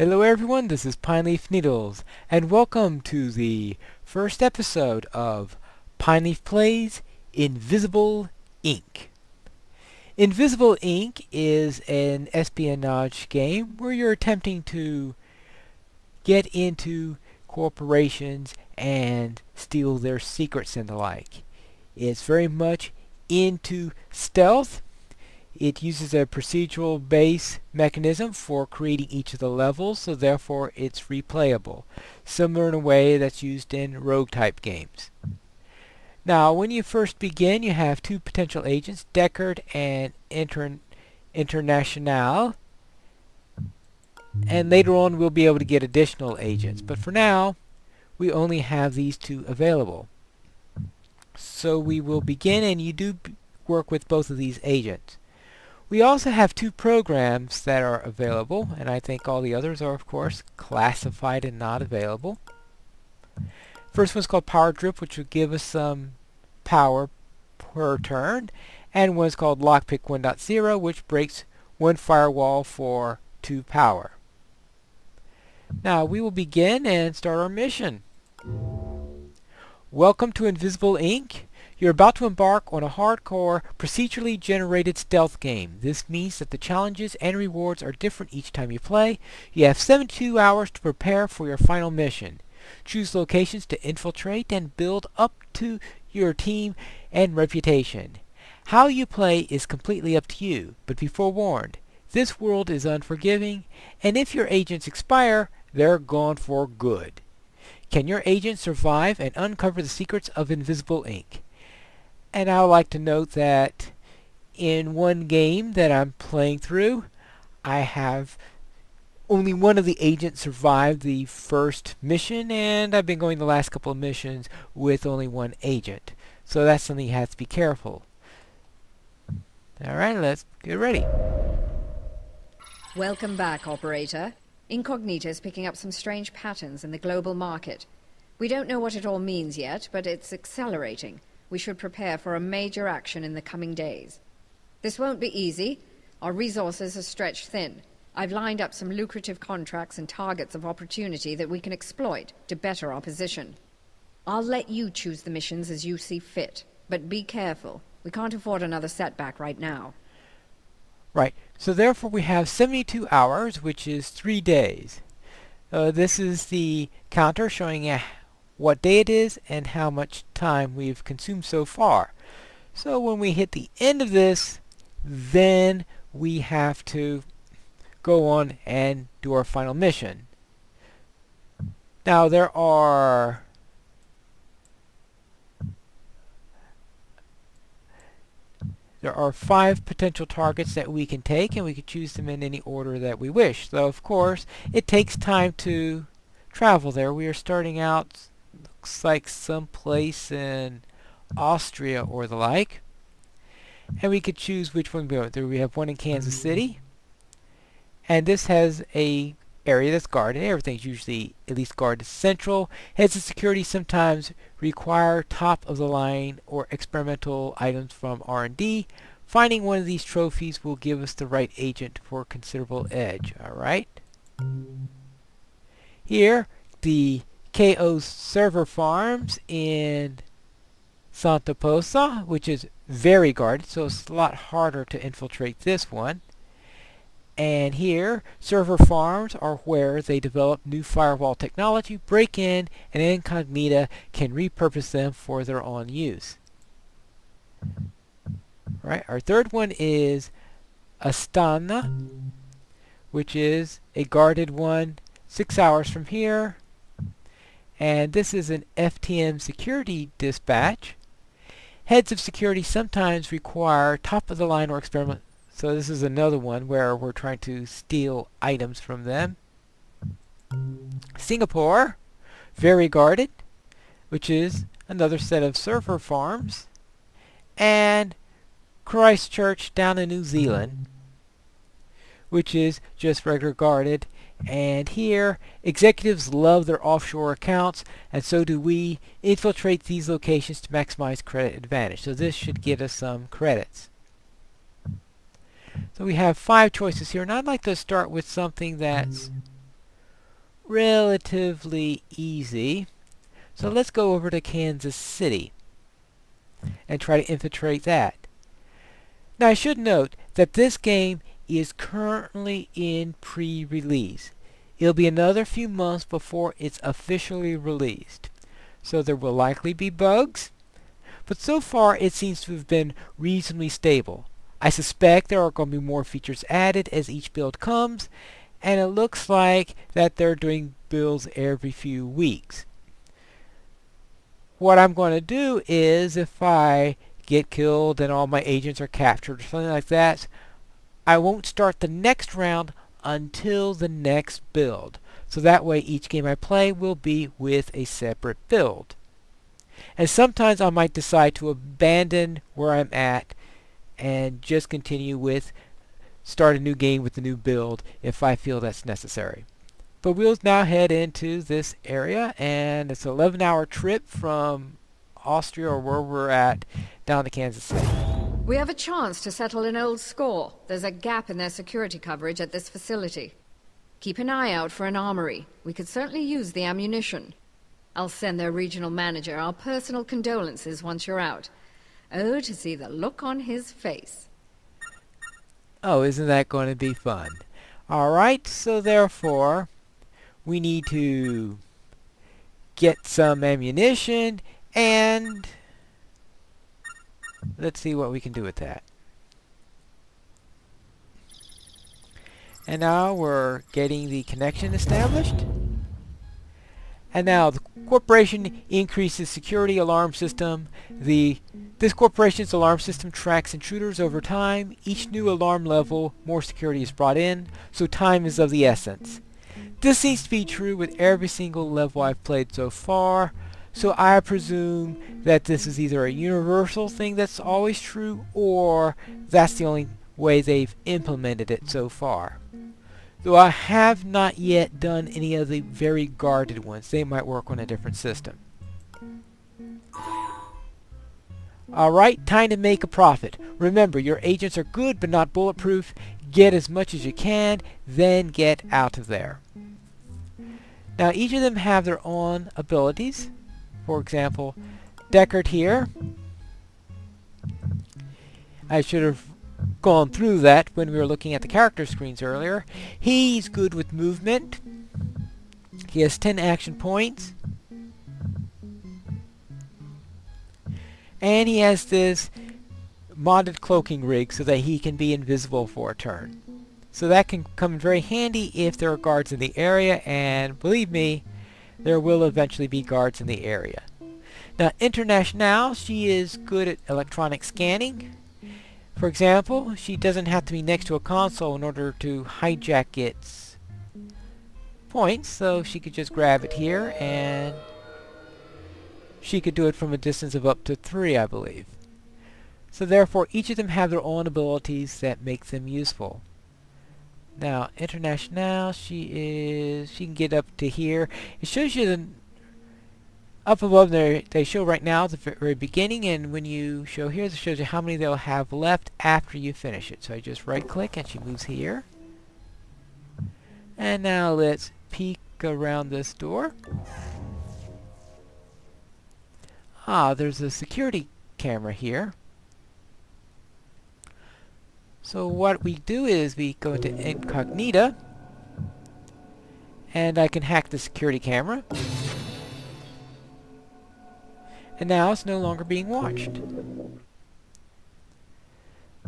Hello everyone, this is Pineleaf Needles, and welcome to the first episode of Pineleaf Plays Invisible Ink. Invisible Ink is an espionage game where you're attempting to get into corporations and steal their secrets and the like. It's very much into stealth. It uses a procedural base mechanism for creating each of the levels, so therefore it's replayable, similar in a way that's used in rogue type games. Now, when you first begin, you have two potential agents, Deckard and International, and later on we'll be able to get additional agents, but for now we only have these two available. So we will begin, and you do work with both of these agents. We also have two programs that are available, and I think all the others are, of course, classified and not available. First one's called Power Drip, which will give us some power per turn, and one's called Lockpick 1.0, which breaks one firewall for 2 power. Now we will begin and start our mission. Welcome to Invisible Ink. You're about to embark on a hardcore, procedurally generated stealth game. This means that the challenges and rewards are different each time you play. You have 72 hours to prepare for your final mission. Choose locations to infiltrate and build up to your team and reputation. How you play is completely up to you, but be forewarned. This world is unforgiving, and if your agents expire, they're gone for good. Can your agent survive and uncover the secrets of Invisible Ink? And I would like to note that in one game that I'm playing through, I have only one of the agents survived the first mission, and I've been going the last couple of missions with only one agent. So that's something you have to be careful. Alright, let's get ready. Welcome back, operator. Incognito's picking up some strange patterns in the global market. We don't know what it all means yet, but it's accelerating. We should prepare for a major action in the coming days. This won't be easy. Our resources are stretched thin. I've lined up some lucrative contracts and targets of opportunity that we can exploit to better our position. I'll let you choose the missions as you see fit, but be careful. We can't afford another setback right now. Right, so therefore we have 72 hours, which is 3 days. This is the counter showing what day it is and how much time we've consumed so far. So when we hit the end of this, then we have to go on and do our final mission. Now there are five potential targets that we can take, and we can choose them in any order that we wish. Though of course it takes time to travel there. We are starting out, looks like someplace in Austria or the like, and we could choose which one we want. There we have one in Kansas City, and this has a area that's guarded. Everything's usually at least guarded central. Heads of security sometimes require top of the line or experimental items from R&D. Finding one of these trophies will give us the right agent for considerable edge. Alright. Here, the KO server farms in Santa Posa, which is very guarded, so it's a lot harder to infiltrate this one. And here, server farms are where they develop new firewall technology, break in, and Incognita can repurpose them for their own use. Right, our third one is Astana, which is a guarded one, 6 hours from here. And this is an FTM security dispatch. Heads of security sometimes require top-of-the-line or experiment. So this is another one where we're trying to steal items from them. Singapore, very guarded, which is another set of server farms. And Christchurch down in New Zealand, which is just regular guarded. And here, executives love their offshore accounts, and so do we. Infiltrate these locations to maximize credit advantage. So this should get us some credits. So we have 5 choices here, and I'd like to start with something that's relatively easy. So let's go over to Kansas City and try to infiltrate that. Now I should note that this game is currently in pre-release. It'll be another few months before it's officially released. So there will likely be bugs, but so far it seems to have been reasonably stable. I suspect there are going to be more features added as each build comes, and it looks like that they're doing builds every few weeks. What I'm going to do is, if I get killed and all my agents are captured or something like that, I won't start the next round until the next build. So that way each game I play will be with a separate build. And sometimes I might decide to abandon where I'm at and just continue with start a new game with a new build if I feel that's necessary. But we'll now head into this area, and it's an 11-hour trip from Austria or where we're at down to Kansas City. We have a chance to settle an old score. There's a gap in their security coverage at this facility. Keep an eye out for an armory. We could certainly use the ammunition. I'll send their regional manager our personal condolences once you're out. Oh, to see the look on his face. Oh, isn't that going to be fun? Alright, so therefore, we need to get some ammunition, and let's see what we can do with that. And now we're getting the connection established. And now the corporation increases security alarm system. This corporation's alarm system tracks intruders over time. Each new alarm level, more security is brought in, so time is of the essence. This seems to be true with every single level I've played so far, so I presume that this is either a universal thing that's always true, or that's the only way they've implemented it so far. Though I have not yet done any of the very guarded ones. They might work on a different system. Alright, time to make a profit. Remember, your agents are good but not bulletproof. Get as much as you can, then get out of there. Now each of them have their own abilities. For example, Deckard here. I should have gone through that when we were looking at the character screens earlier. He's good with movement. He has 10 action points. And he has this modded cloaking rig so that he can be invisible for a turn. So that can come in very handy if there are guards in the area, and believe me, there will eventually be guards in the area. Now Internationale, she is good at electronic scanning. For example, she doesn't have to be next to a console in order to hijack its points, so she could just grab it here, and she could do it from a distance of up to 3, I believe. So therefore, each of them have their own abilities that make them useful. Now, Internationale, she can get up to here. It shows you the up above there, they show right now at the very beginning, and when you show here, it shows you how many they'll have left after you finish it. So I just right click and she moves here. And now let's peek around this door. Ah, there's a security camera here. So what we do is we go into Incognita, and I can hack the security camera. And now it's no longer being watched.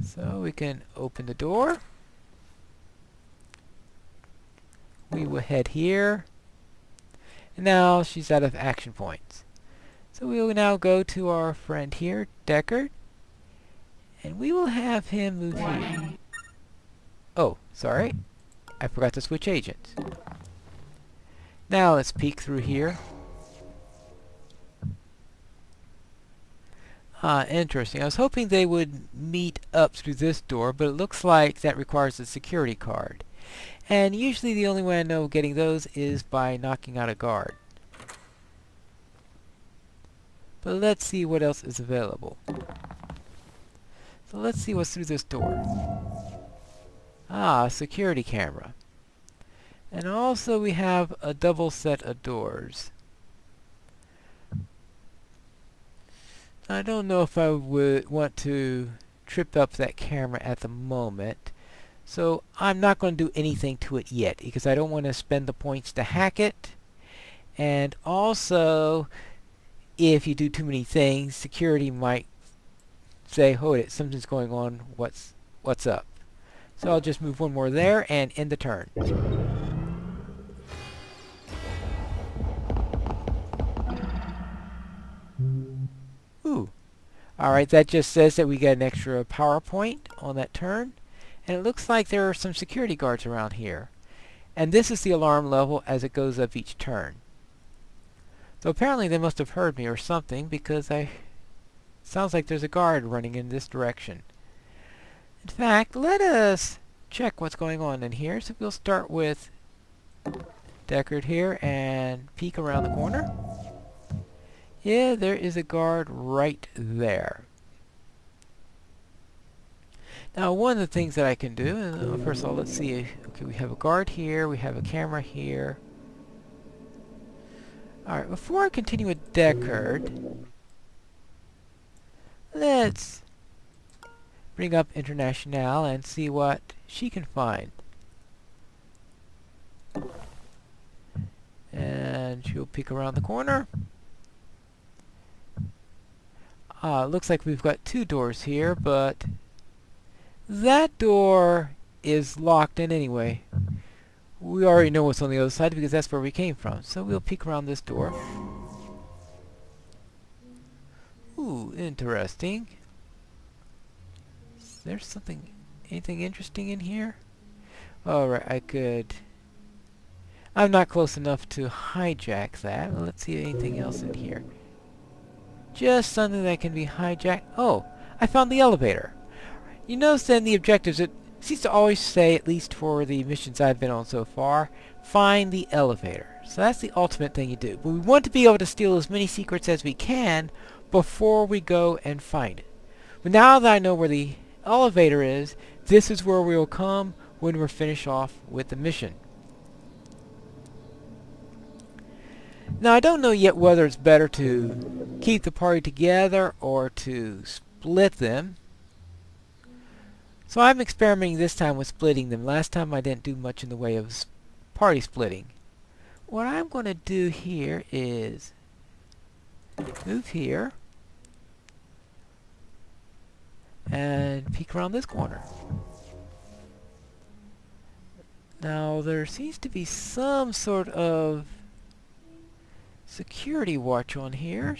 So we can open the door. We will head here. And now she's out of action points. So we will now go to our friend here, Deckard. And we will have him move here. Oh, sorry. I forgot to switch agents. Now let's peek through here. Ah, interesting. I was hoping they would meet up through this door, but it looks like that requires a security card. And usually the only way I know getting those is by knocking out a guard. But let's see what else is available. So let's see what's through this door. Ah, a security camera. And also we have a double set of doors. I don't know if I would want to trip up that camera at the moment. So I'm not going to do anything to it yet because I don't want to spend the points to hack it. And also, if you do too many things, security might say, hold it, something's going on, what's up? So I'll just move one more there and end the turn. Ooh. Alright, that just says that we get an extra power point on that turn. And it looks like there are some security guards around here. And this is the alarm level as it goes up each turn. So apparently they must have heard me or something because sounds like there's a guard running in this direction. In fact, let us check what's going on in here. So we'll start with Deckard here and peek around the corner. Yeah, there is a guard right there. Now one of the things that I can do, first of all, let's see. Okay, we have a guard here, we have a camera here. Alright, before I continue with Deckard, let's bring up International and see what she can find. And she'll peek around the corner. Looks like we've got two doors here, but that door is locked in anyway. We already know what's on the other side because that's where we came from. So we'll peek around this door. Ooh, interesting. Is there anything interesting in here? Alright, I'm not close enough to hijack that. Well, let's see anything else in here. Just something that can be hijacked. Oh, I found the elevator. You notice in the objectives, it seems to always say, at least for the missions I've been on so far, find the elevator. So that's the ultimate thing you do. But we want to be able to steal as many secrets as we can before we go and find it. But now that I know where the elevator is, this is where we will come when we're finished off with the mission. Now I don't know yet whether it's better to keep the party together or to split them. So I'm experimenting this time with splitting them. Last time I didn't do much in the way of party splitting. What I'm going to do here is move here and peek around this corner. Now there seems to be some sort of security watch on here.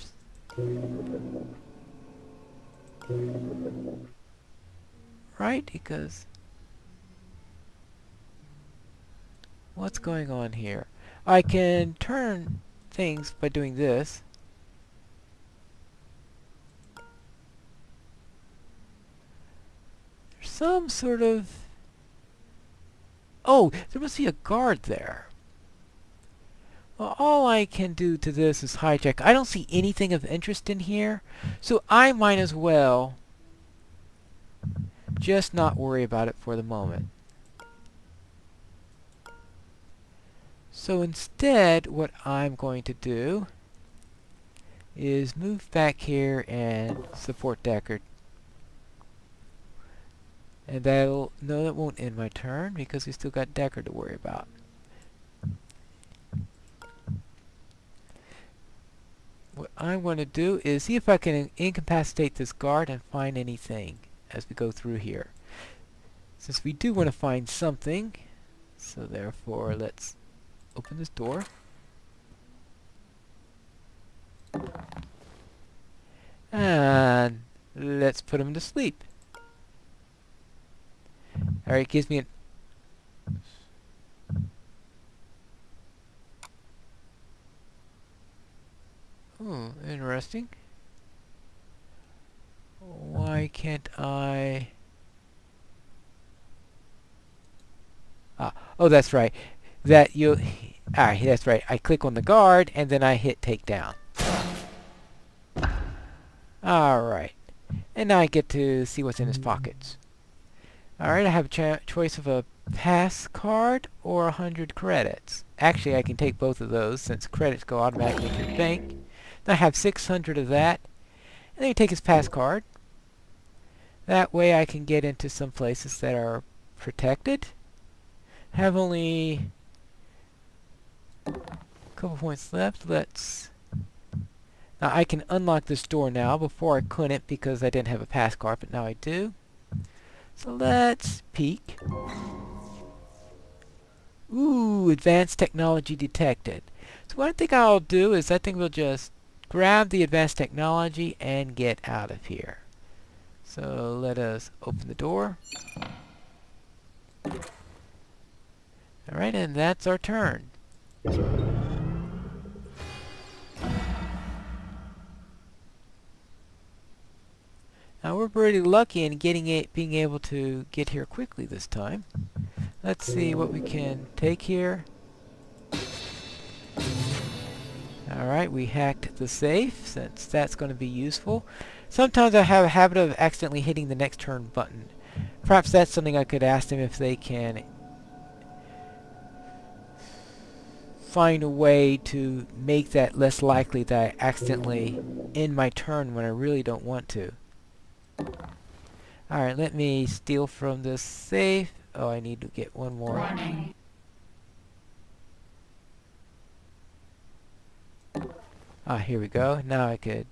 Right? Because what's going on here? I can turn things by doing this. There's some sort of... Oh, there must be a guard there. Well, all I can do to this is hijack. I don't see anything of interest in here, so I might as well just not worry about it for the moment. So instead, what I'm going to do is move back here and support Deckard. And that won't end my turn because we still got Deckard to worry about. What I want to do is see if I can incapacitate this guard and find anything as we go through here. Since we do want to find something, so therefore let's open this door. And let's put him to sleep. Alright, gives me an... interesting. Why can't I... oh, that's right. That's right. I click on the guard and then I hit take down. Alright. And now I get to see what's in his pockets. Alright, I have a choice of a pass card or 100 credits. Actually, I can take both of those since credits go automatically to your bank. Now I have 600 of that. And then you take his pass card. That way I can get into some places that are protected. Have only a couple points left. Now I can unlock this door now. Before I couldn't because I didn't have a pass card, but now I do. So let's peek. Ooh, advanced technology detected. So what I think I'll do is I think we'll just grab the advanced technology and get out of here. So let us open the door. Alright, and that's our turn. Now we're pretty lucky in being able to get here quickly this time. Let's see what we can take here. Alright, we hacked the safe, since that's going to be useful. Sometimes I have a habit of accidentally hitting the next turn button. Perhaps that's something I could ask them if they can find a way to make that less likely that I accidentally end my turn when I really don't want to. Alright, let me steal from this safe. Oh, I need to get one more. Warning. Ah, here we go. Now I could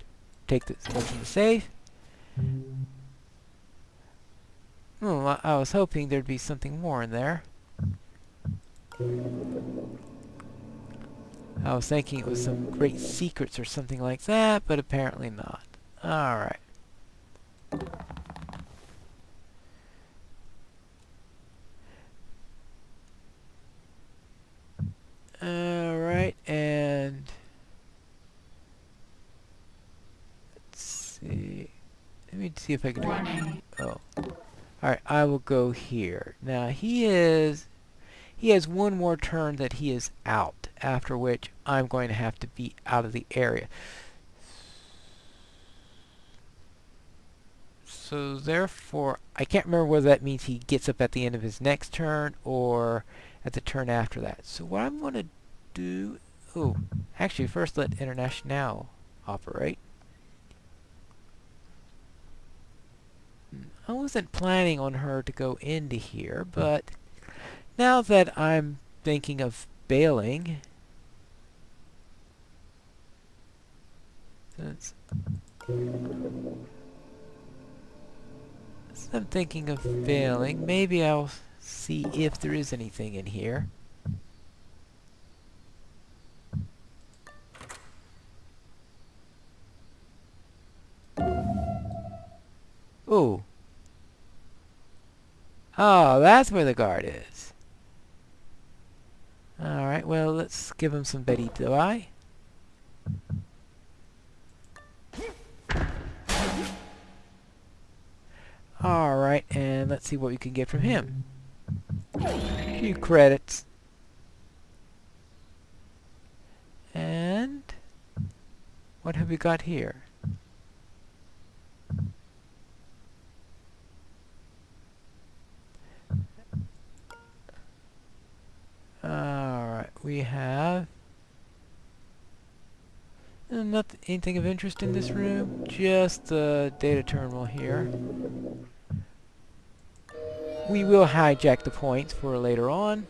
take this one from the safe. Oh, I was hoping there'd be something more in there. I was thinking it was some great secrets or something like that, but apparently not. Alright. Alright, and let's see. Let me see if I can do it. Oh. Alright, I will go here. Now he has one more turn that he is out, after which I'm going to have to be out of the area. So therefore, I can't remember whether that means he gets up at the end of his next turn or at the turn after that. So what I'm going to do... Oh, actually first let International operate. I wasn't planning on her to go into here, but now that I'm thinking of bailing... Since I'm thinking of failing, maybe I'll see if there is anything in here. Ooh. Oh, that's where the guard is. Alright, well, let's give him some Betty Dye. Alright, and let's see what we can get from him. A few credits. And what have we got here? Alright, we have not anything of interest in this room, just the data terminal here. We will hijack the points for later on.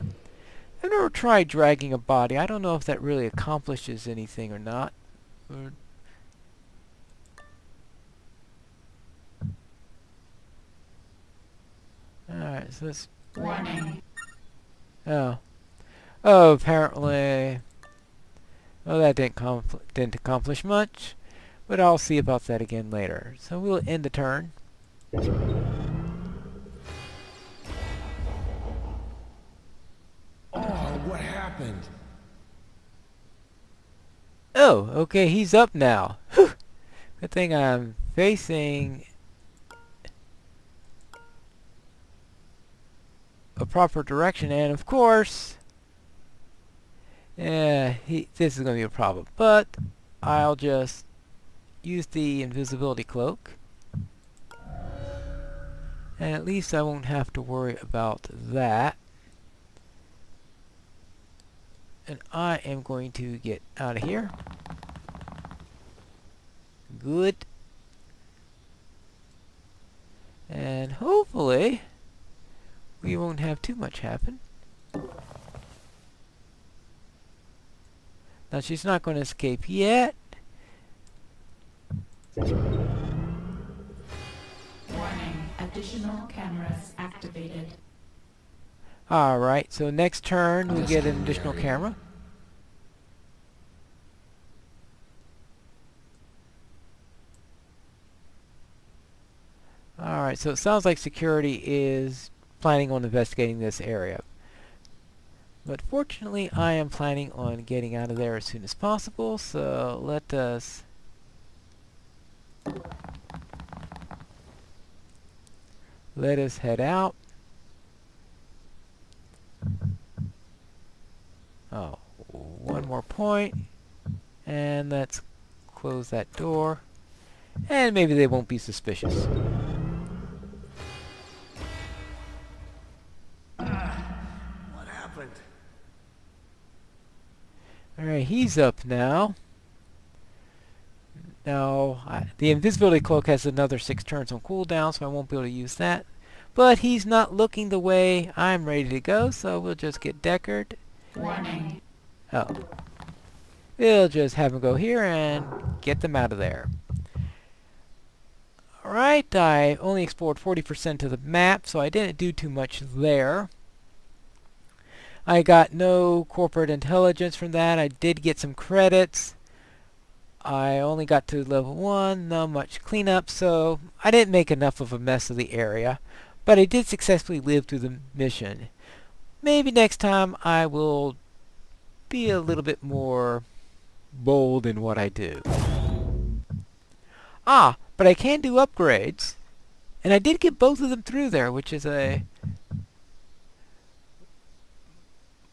I've never tried dragging a body. I don't know if that really accomplishes anything or not. Alright, so let's... Warning. Oh. Oh, apparently... Well, that didn't accomplish much. But I'll see about that again later. So we'll end the turn. Oh, what happened? Oh, okay, he's up now. Whew. Good thing I'm facing a proper direction, and of course, this is going to be a problem. But I'll just use the invisibility cloak, and at least I won't have to worry about that. And I am going to get out of here. Good. And hopefully we won't have too much happen. Now she's not going to escape yet. Warning. Additional cameras activated. Alright, so next turn we get an additional camera. Alright, so it sounds like security is planning on investigating this area. But fortunately, I am planning on getting out of there as soon as possible, so let us head out. Oh, one more point, and let's close that door, and maybe they won't be suspicious. What happened? Alright, he's up now. Now, the invisibility cloak has another 6 turns on cooldown, so I won't be able to use that. But he's not looking the way I'm ready to go, so we'll just get Deckard. Warning. Oh. We'll just have him go here and get them out of there. Alright, I only explored 40% of the map, so I didn't do too much there. I got no corporate intelligence from that. I did get some credits. I only got to level 1, not much cleanup, so I didn't make enough of a mess of the area. But I did successfully live through the mission. Maybe next time I will be a little bit more bold in what I do. Ah, but I can do upgrades. And I did get both of them through there, which is a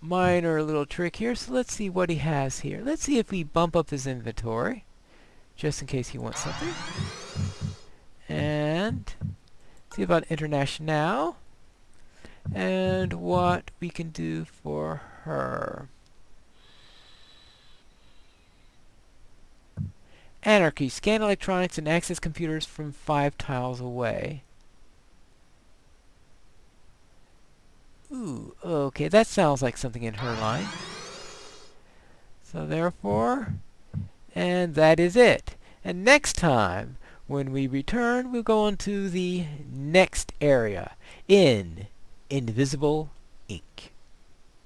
minor little trick here. So let's see what he has here. Let's see if we bump up his inventory, just in case he wants something. And see about International and what we can do for her. Anarchy. Scan electronics and access computers from 5 tiles away. Ooh, okay, that sounds like something in her line. So therefore, and that is it. And next time, when we return, we'll go on to the next area in Invisible Ink.